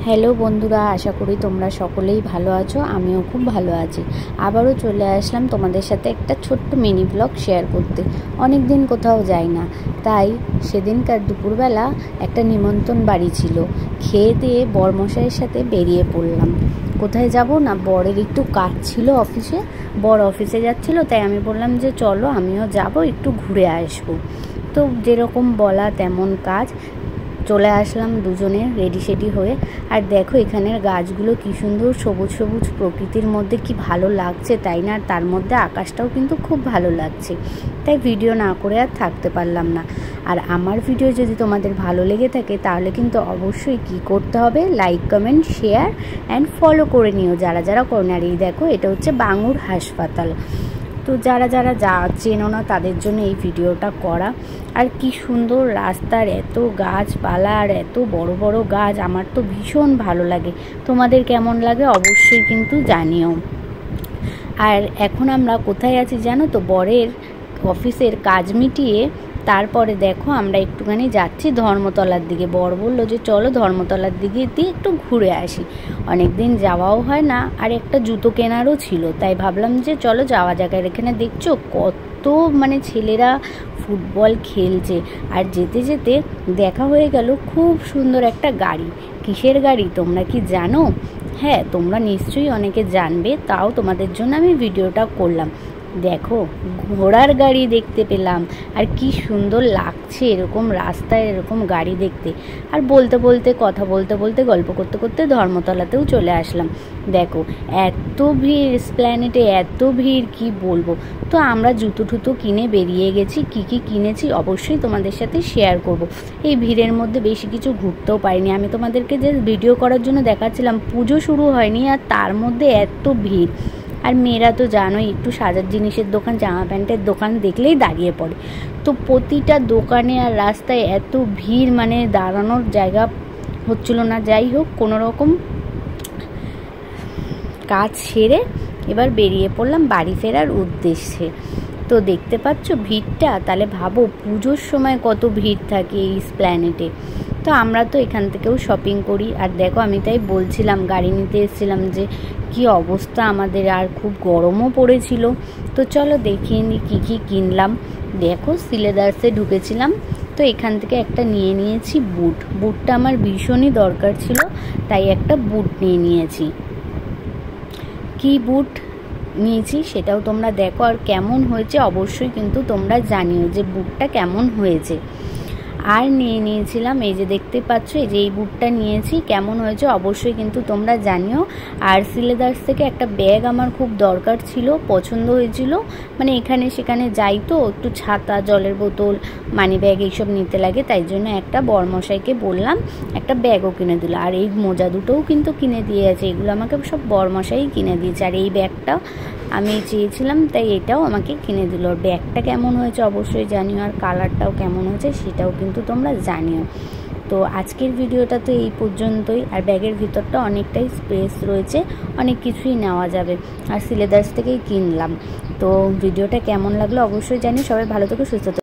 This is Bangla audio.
হ্যালো বন্ধুরা, আশা করি তোমরা সকলেই ভালো আছো। আমিও খুব ভালো আছি। আবারও চলে আসলাম তোমাদের সাথে একটা ছোট্ট মিনি ব্লগ শেয়ার করতে। অনেক দিন কোথাও যাই না, তাই সেদিনকার দুপুরবেলা একটা নিমন্ত্রণ বাড়ি ছিল। খেয়ে দিয়ে বরমশাইয়ের সাথে বেরিয়ে পড়লাম। কোথায় যাব না, বরের একটু কাজ ছিল অফিসে, বর অফিসে যাচ্ছিলো, তাই আমি বললাম যে চলো আমিও যাব, একটু ঘুরে আসবো। তো যেরকম বলা তেমন কাজ, চলে আসলাম দুজনে রেডি সেডি হয়ে। আর দেখো এখানের গাছগুলো কি সুন্দর সবুজ সবুজ প্রকৃতির মধ্যে, কি ভালো লাগছে তাই না? আর তার মধ্যে আকাশটাও কিন্তু খুব ভালো লাগছে। তাই ভিডিও না করে আর থাকতে পারলাম না। আর আমার ভিডিও যদি তোমাদের ভালো লেগে থাকে তাহলে কিন্তু অবশ্যই কি করতে হবে, like comment share and follow করে নিও যারা যারা করোনা। আর এই দেখো এটা হচ্ছে বাঙুর হাসপাতাল। তো যারা যারা চেনো না তাদের জন্য এই ভিডিওটা করা। আর কি সুন্দর রাস্তার এত গাছপালা আর এত বড় বড় গাছ, আমার তো ভীষণ ভালো লাগে। তোমাদের কেমন লাগে অবশ্যই কিন্তু জানিও। আর এখন আমরা কোথায় আছি জানো তো, বরের অফিসের কাজ মিটিয়ে তারপরে দেখো আমরা একটুখানি যাচ্ছি ধর্মতলার দিকে। বর বললো যে চলো ধর্মতলার দিকে দিয়ে একটু ঘুরে আসি, অনেক দিন যাওয়াও হয় না, আর একটা জুতো কেনারও ছিল, তাই ভাবলাম যে চলো যাওয়া যাক। আর এখানে দেখছো কত ছেলেরা ফুটবল খেলছে। আর যেতে যেতে দেখা হয়ে গেল খুব সুন্দর একটা গাড়ি। কিসের গাড়ি তোমরা কি জানো? হ্যাঁ, তোমরা নিশ্চয়ই অনেকে জানবে, তাও তোমাদের জন্য আমি ভিডিওটা করলাম। দেখো ঘোড়ার গাড়ি দেখতে পেলাম, আর কি সুন্দর লাগছে এরকম রাস্তায় এরকম গাড়ি দেখতে। আর বলতে বলতে কথা বলতে বলতে গল্প করতে করতে ধর্মতলাতেও চলে আসলাম। দেখো এত ভিড় এসপ্ল্যানেডে, এত ভিড় কি বলবো। তো আমরা জুতো টুতো কিনে বেরিয়ে গেছি। কি কি কিনেছি অবশ্যই তোমাদের সাথে শেয়ার করব। এই ভিড়ের মধ্যে বেশি কিছু ঘুরতেও পারিনি, আমি তোমাদেরকে যে ভিডিও করার জন্য দেখাচ্ছিলাম। পুজো শুরু হয়নি আর তার মধ্যে এত ভিড়। আর মেয়েরা তো জানোই, একটু সাজার জিনিসের দোকান, জামা প্যান্টের দোকান দেখলেই দাঁড়িয়ে পড়ে। তো প্রতিটা দোকানে আর রাস্তায় এত ভিড়, দাঁড়ানোর জায়গা হচ্ছিল না। যাই হোক, কোনো রকম কাজ সেরে এবার বেরিয়ে পড়লাম বাড়ি ফেরার উদ্দেশ্যে। তো দেখতে পাচ্ছ ভিড়টা, তাহলে ভাবো পুজোর সময় কত ভিড় থাকে এই এসপ্ল্যানেডে। তো আমরা তো এখান থেকেও শপিং করি। আর দেখো আমি তাই বলছিলাম, গাড়ি নিতে এসেছিলাম যে কি অবস্থা আমাদের, আর খুব গরমও পড়েছিল। তো চলো দেখিয়ে নিই কী কী কিনলাম। দেখো সিলেদার্সে ঢুকেছিলাম, তো এখান থেকে একটা নিয়ে নিয়েছি বুটটা আমার ভীষণই দরকার ছিল, তাই একটা বুট নিয়ে নিয়েছি। কি বুট নিয়েছি সেটাও তোমরা দেখো, আর কেমন হয়েছে অবশ্যই কিন্তু তোমরা জানিও যে বুটটা কেমন হয়েছে। আর নিয়ে নিয়েছিলাম এই যে দেখতে পাচ্ছ, এই যে এই বুটটা নিয়েছি, কেমন হয়েছে অবশ্যই কিন্তু তোমরা জানিও। আর সিলেদার্স থেকে একটা ব্যাগ আমার খুব দরকার ছিল, পছন্দ হয়েছিল। এখানে সেখানে যাই তো, একটু ছাতা, জলের বোতল, মানি ব্যাগ এইসব নিতে লাগে, তাই জন্য একটা বরমশাইকে বললাম একটা ব্যাগও কিনে দিল। আর এই মোজা দুটোও কিন্তু কিনে দিয়েছে, এগুলো আমাকে সব বরমশাই কিনে দিয়েছে। আর এই ব্যাগটা আমি চেয়েছিলাম, তাই এটাও আমাকে কিনে দিল। ব্যাগটা কেমন হয়েছে অবশ্যই জানিও, আর কালারটাও কেমন হয়েছে সেটাও কিন্তু তোমরা জানিও। তো আজকের ভিডিওটা তো এই পর্যন্তই। আর ব্যাগের ভিতরটা অনেকটাই স্পেস রয়েছে, অনেক কিছুই নেওয়া যাবে। আর সিলেদার্স থেকেই কিনলাম। তো ভিডিওটা কেমন লাগলো অবশ্যই জানি। সবাই ভালো থেকো, সুস্থ থেকো।